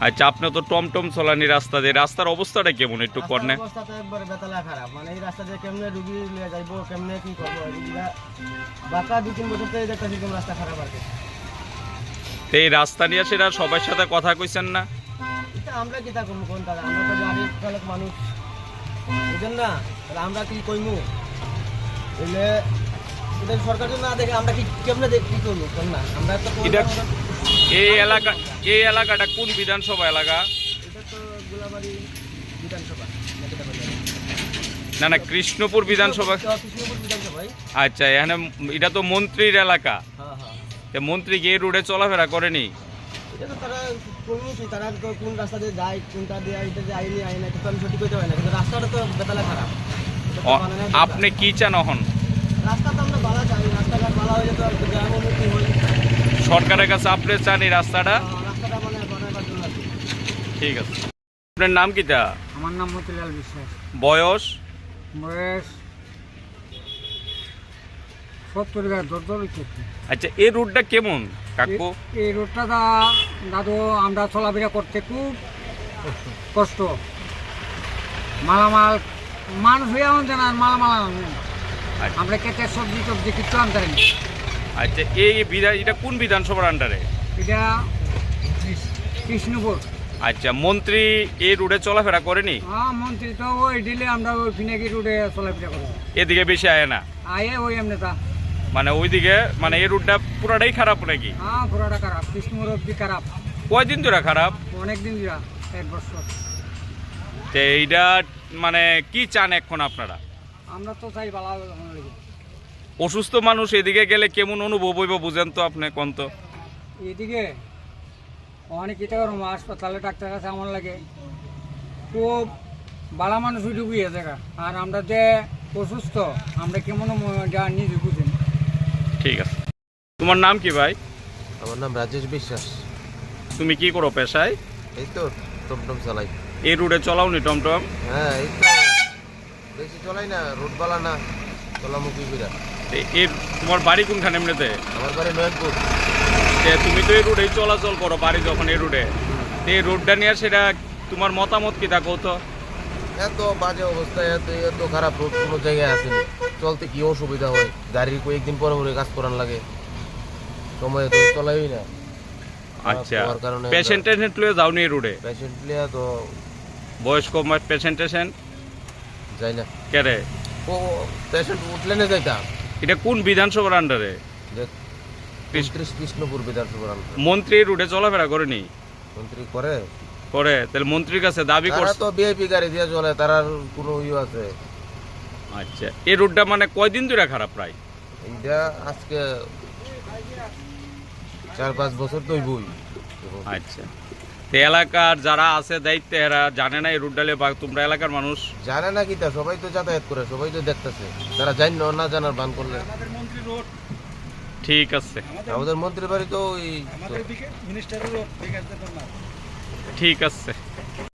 আচ্ছা, আপনি তো টমটম চলানি রাস্তা দিয়ে, রাস্তার অবস্থাটা কেমন একটু করনে? অবস্থাটা একবারে বেতালা খারাপ, মানে এই রাস্তা দিয়ে কেমনে রুগী নিয়ে যাইবো, কেমনে কি করবো, রুগীরা বাঁকা 2-3 বছর থেকে দেখতেছি কোন রাস্তা খারাপ আর কি। তো এই রাস্তা নিয়ে সেটা সবার সাথে কথা কইছেন না? এটা আমরা কি তা করবো কোন দাদা, আমরা তো গাড়ি চালক মানুষ, বুঝেন না? তাহলে আমরা কি কইমু? এলে এটা সরকার যদি না দেখে আমরা কি কেমনে কি করবো কোন না? আমরা তো এই এলাকাটা কোন বিধানসভা এলাকা? এটা তো গোলাবাড়ি বিধানসভা। না, কৃষ্ণপুর বিধানসভা। কৃষ্ণপুর বিধানসভায়। আচ্ছা, এখানে এটা তো মন্ত্রীর এলাকা। হ্যাঁ হ্যাঁ। তো মন্ত্রী কি এই রোডে চলাফেরা করেনি? এটা তো তারা কমিয়েছে, তারা তো কোন রাস্তা দিয়ে যায়, কোনটা দিয়ে এটা যে আইনি আইনা, এটা তো আমি সঠিক করতে পারি না, কিন্তু রাস্তাটা তো বেতালা খারাপ। এটা তো বানানো দরকার। আপনি কি চান এখন? রাস্তা তো আমরা বালা চাই, রাস্তাঘাট বালা হয়ে যেত, গ্রাম উন্নতি হয়। সরকারের কাছে আপনি চান এই রাস্তাটা? রাস্তাটা মানে বানাবার জন্য আর কি। ঠিক আছে। আপনার নাম কি তা? আমার নাম মতিলাল বিশ্বাস। বয়স? বয়স 70 আচ্ছা, এই রোডটা কেমন কাকু? এই রোডটা দাদু আমরা চলাফেরা করতে খুব কষ্ট, মালামাল মানুষ হয়ে আনতে না, মালামাল আনেন। আচ্ছা। আমরা কেটে সবজি টবজি কিছু আনতে পারি না। আচ্ছা, এটা কোন বিধানসভার আন্ডারে? এটা কৃষ্ণপুর। আচ্ছা, মন্ত্রী এই রোডে চলাফেরা করেনি? হ্যাঁ, মন্ত্রী তো ওই দিলে আমরা ওই ফিনাকি রোডে চলাফেরা করি, এদিকে বেশি আয় না? আয়ে ওই এমনি তা। মানে ওইদিকে, মানে এই রোডটা পুরাটাই খারাপ নাকি? হ্যাঁ, পুরোটা খারাপ, কৃষ্ণপুর অব্দি খারাপ, কয়দিন ধরে খারাপ? অনেকদিন দিরা, 1 বছর। তো এইটা মানে কি চান এখন আপনারা? আমরা তো চাই ভালো লাগে। অসুস্থ মানুষ এদিকে গেলে কেমন অনুভব হইব বুঝেন তো আপনি, কোন তো? এদিকে অনেক ইটা করো, হাসপাতালে ডাক্তার কাছে আমার লাগে, খুব ভালো মানুষ ঢুকি জায়গা, আর আমরা যে অসুস্থ আমরা কেমন যা নিজে বুঝি। ঠিক আছে। তোমার নাম কি ভাই? আমার নাম রাজেশ বিশ্বাস। তুমি কি করো পেশায়? এই তো টমটম চালাই। এই রোডে চলাওনি টমটম? হ্যাঁ, এই তো বেশি চলাই না, রোড বালা না, চলামুখী বিরা। এর তোমার বাড়ি কোনখানে এমনিতে? আমার বাড়ি নয়নপুর। তুমি তো এই রোডেই চলাচল করো বাড়ি যখন এই রোডে, এই রোডটা নিয়ে সেটা তোমার মতামত কি তা কৌতো? এত বাজে অবস্থা, এত খারাপ রোড কোনো জায়গায় আসেনি। চলতে কি অসুবিধা হয়, গাড়ির কয়েকদিন পরে পরে কাজ করান লাগে, সময় তো চলাই না। আচ্ছা, পেশেন্ট টেশেন্ট লয়ে যাওনি এই রোডে? পেশেন্ট লিয়া তো বয়স্ক পেশেন্ট টেশেন্ট যাই না। কেরে? ও পেশেন্ট উঠলে না যাইতাম। এটা কোন বিধানসভার আন্ডারে? কৃষ্ণপুর বিধানসভা। মন্ত্রী এই রোডে চলাফেরা করেনি? মন্ত্রী করে করে, তাহলে মন্ত্রীর কাছে দাবি তারা করছে তো ভিআইপি গাড়ি দিয়ে চলে, তার কোনো ইয়ে আছে? আচ্ছা, এই রোডটা মানে কয়দিন ধরে খারাপ প্রায়? এইটা আজকে 4-5 বছর তো বই। আচ্ছা, তো এলাকার যারা আছে দায়িত্বে এরা জানে না এই রোডটা বা তোমরা এলাকার মানুষ জানে না কি তা, সবাই তো যাতায়াত করে, সবাই তো দেখতেছে। তারা জানি না জানার বান করলে। ঠিক আছে, আমাদের মন্ত্রী বাড়ি তো ওই ঠিক আছে।